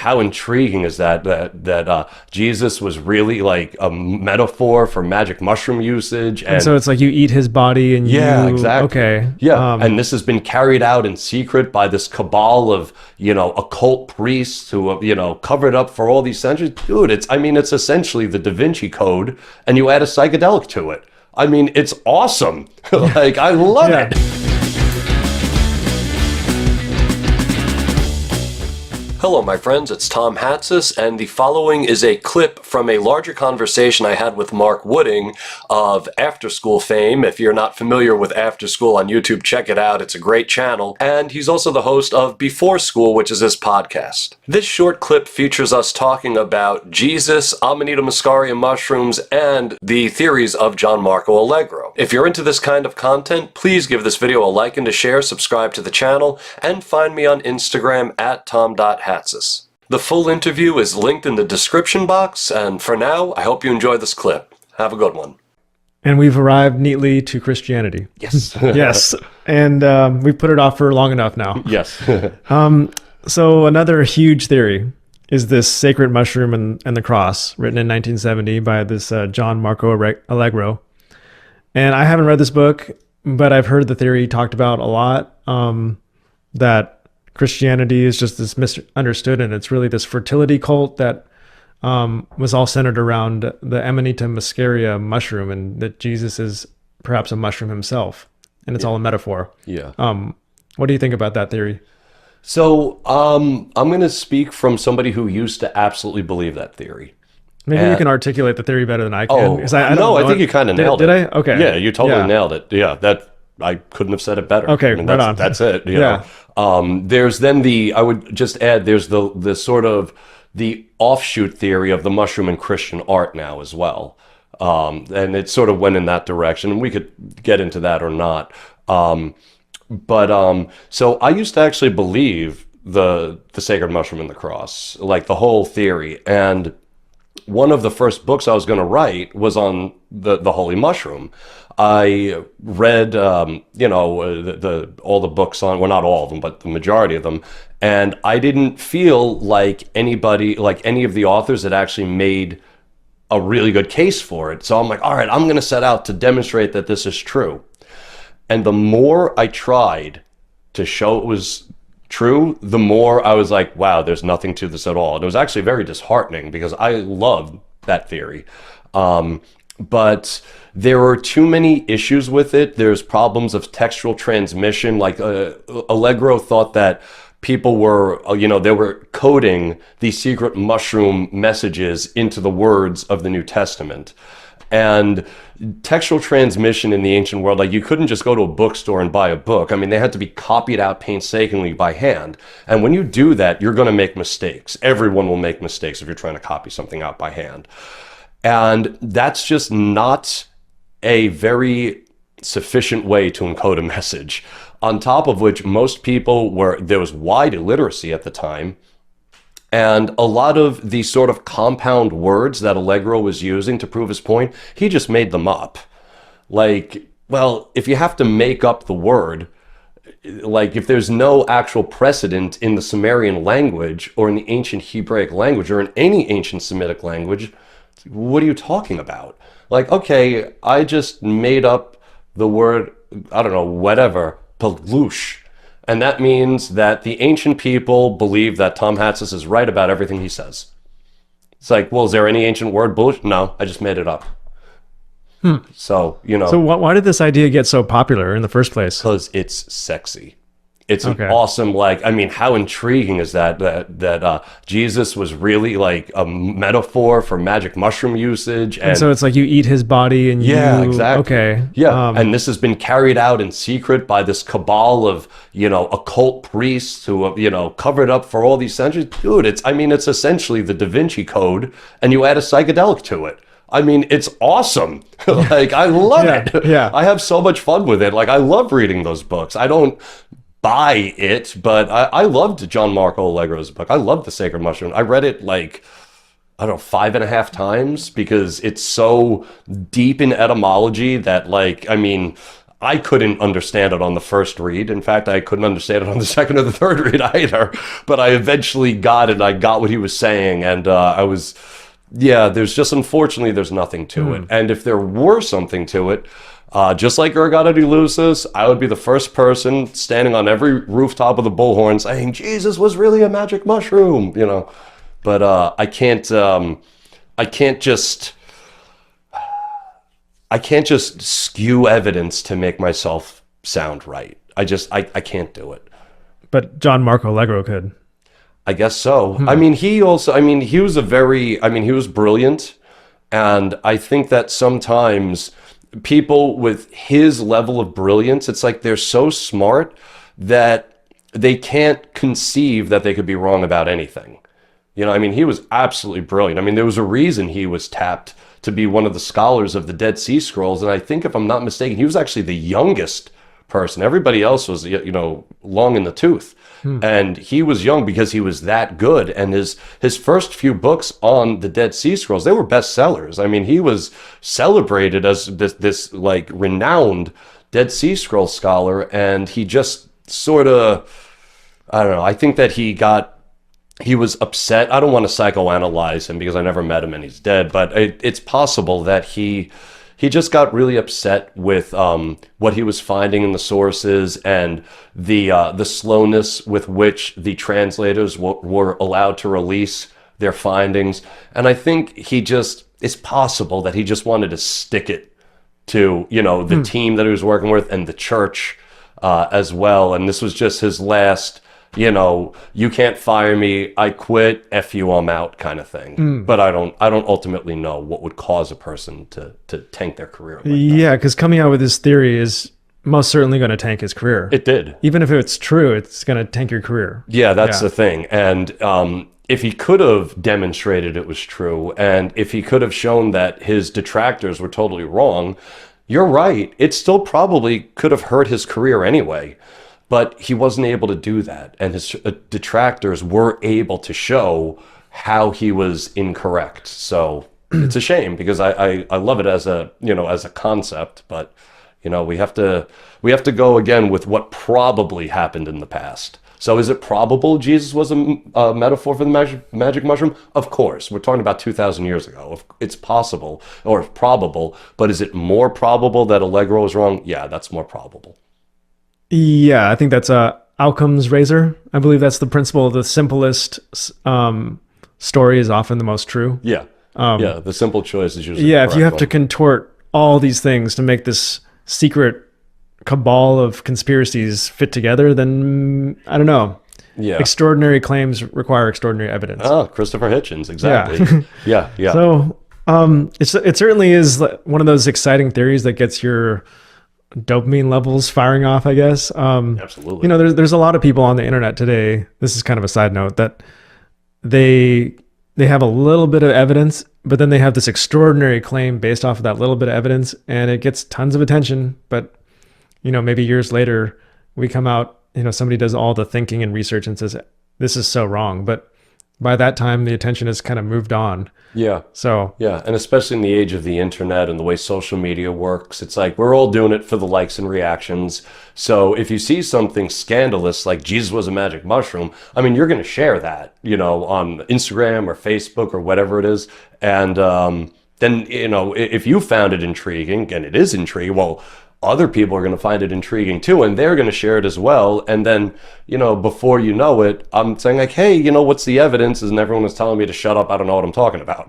how intriguing is that Jesus was really like a metaphor for magic mushroom usage, and so it's like you eat his body and exactly. Okay, and this has been carried out in secret by this cabal of occult priests who have covered up for all these centuries. Dude, it's essentially the Da Vinci Code, and you add a psychedelic to it. I mean, it's awesome. Like, I love it. Hello, my friends, it's Tom Hatzis, and the following is a clip from a larger conversation I had with Mark Wooding of After School fame. If you're not familiar with After School on YouTube, check it out. It's a great channel. And he's also the host of Before School, which is his podcast. This short clip features us talking about Jesus, Amanita Muscaria mushrooms, and the theories of John Marco Allegro. If you're into this kind of content, please give this video a like and a share, subscribe to the channel, and find me on Instagram at tom.hatzis. The full interview is linked in the description box, and for now, I hope you enjoy this clip. Have a good one. And we've arrived neatly to Christianity. Yes. Yes. And we've put it off for long enough now. Yes. So another huge theory is this sacred mushroom and the cross, written in 1970 by this John Marco Allegro. And I haven't read this book, but I've heard the theory talked about a lot, that Christianity is just this misunderstood, and it's really this fertility cult that was all centered around the Amanita muscaria mushroom, and that Jesus is perhaps a mushroom himself, and it's all a metaphor. Yeah. What do you think about that theory? So I'm going to speak from somebody who used to absolutely believe that theory. Maybe you can articulate the theory better than I can. I think you kind of nailed it. Did I? Okay. Yeah, you totally nailed it. Yeah, I couldn't have said it better. Okay, right on. That's it. You know? There's then I would just add, there's the sort of the offshoot theory of the mushroom in Christian art now as well. And it sort of went in that direction, and we could get into that or not. So I used to actually believe the sacred mushroom and the cross, like the whole theory. And one of the first books I was going to write was on the holy mushroom. I read, all the books on, well, not all of them, but the majority of them. And I didn't feel like any of the authors had actually made a really good case for it. So I'm like, all right, I'm going to set out to demonstrate that this is true. And the more I tried to show it was true, the more I was like, wow, there's nothing to this at all. And it was actually very disheartening because I loved that theory. But there are too many issues with it. There's problems of textual transmission. Like Allegro thought that people were, they were coding these secret mushroom messages into the words of the New Testament. And textual transmission in the ancient world, like you couldn't just go to a bookstore and buy a book. I mean, they had to be copied out painstakingly by hand. And when you do that, you're going to make mistakes. Everyone will make mistakes if you're trying to copy something out by hand. And that's just not a very sufficient way to encode a message. On top of which, most people there was wide illiteracy at the time. And a lot of the sort of compound words that Allegro was using to prove his point, he just made them up. Like, well, if you have to make up the word, like if there's no actual precedent in the Sumerian language or in the ancient Hebraic language or in any ancient Semitic language, what are you talking about? Like, okay, I just made up the word, I don't know, whatever, peluche. And that means that the ancient people believe that Tom Hatzis is right about everything he says. It's like, well, is there any ancient word bullshit? No, I just made it up. So, So why did this idea get so popular in the first place? Because it's sexy. It's an awesome, how intriguing is that Jesus was really like a metaphor for magic mushroom usage. And so it's like you eat his body and exactly. Okay. Yeah. And this has been carried out in secret by this cabal of, occult priests who have, covered up for all these centuries. Dude, it's essentially the Da Vinci Code, and you add a psychedelic to it. I mean, it's awesome. Like, I love it. Yeah. I have so much fun with it. Like, I love reading those books. I don't buy it, but I loved John Marco Allegro's book. I loved The Sacred Mushroom. I read it 5.5 times because it's so deep in etymology that I couldn't understand it on the first read. In fact, I couldn't understand it on the second or the third read either. But I eventually got it. I got what he was saying. And there's just, unfortunately, there's nothing to it. And if there were something to it, just like Ergata Delucis, I would be the first person standing on every rooftop of the Bullhorn saying, Jesus was really a magic mushroom, you know. But I can't just skew evidence to make myself sound right. I can't do it. But John Marco Allegro could. I guess so. I mean, he was brilliant. And I think that sometimes people with his level of brilliance, it's like they're so smart that they can't conceive that they could be wrong about anything. You know, I mean, he was absolutely brilliant. I mean, there was a reason he was tapped to be one of the scholars of the Dead Sea Scrolls. And I think, if I'm not mistaken, he was actually the youngest person. Everybody else was, you know, long in the tooth. And he was young because he was that good. And his first few books on the Dead Sea Scrolls, they were bestsellers. I mean, he was celebrated as this like renowned Dead Sea Scroll scholar. And he just sort of, I don't know, I think that he was upset. I don't want to psychoanalyze him because I never met him and he's dead, but it's possible that he just got really upset with what he was finding in the sources and the slowness with which the translators were allowed to release their findings. And I think it's possible that he just wanted to stick it to, you know, the team that he was working with and the church as well. And this was just his last, you know, you can't fire me, I quit, F you, I'm out kind of thing. But I don't ultimately know what would cause a person to tank their career like that. Yeah, because coming out with this theory is most certainly going to tank his career. It did. Even if it's true, it's going to tank your career. Yeah, that's the thing. And if he could have demonstrated it was true, and if he could have shown that his detractors were totally wrong, you're right, it still probably could have hurt his career anyway. But he wasn't able to do that. And his detractors were able to show how he was incorrect. So it's a shame because I love it as a concept, but you know, we have to go again with what probably happened in the past. So is it probable Jesus was a metaphor for the magic mushroom? Of course. We're talking about 2,000 years ago. It's possible or probable, but is it more probable that Allegro was wrong? Yeah, that's more probable. Yeah, I think that's Occam's razor. I believe that's the principle. The simplest story is often the most true. Yeah. The simple choice is usually if you have to contort all these things to make this secret cabal of conspiracies fit together, then I don't know. Yeah. Extraordinary claims require extraordinary evidence. Oh, Christopher Hitchens, exactly. Yeah. So it certainly is one of those exciting theories that gets your dopamine levels firing off, I guess. Absolutely. You know, there's a lot of people on the internet today. This is kind of a side note that they have a little bit of evidence, but then they have this extraordinary claim based off of that little bit of evidence, and it gets tons of attention. But you know, maybe years later, we come out, you know, somebody does all the thinking and research and says this is so wrong. But by that time, the attention has kind of moved on. Yeah. So yeah, and especially in the age of the internet and the way social media works, it's like we're all doing it for the likes and reactions. So if you see something scandalous like Jesus was a magic mushroom, I mean, you're going to share that, you know, on Instagram or Facebook or whatever it is, and then you know, if you found it intriguing, and it is intriguing, well, other people are going to find it intriguing too, and they're going to share it as well. And then, you know, before you know it, I'm saying like, hey, you know, what's the evidence? And everyone is telling me to shut up. I don't know what I'm talking about.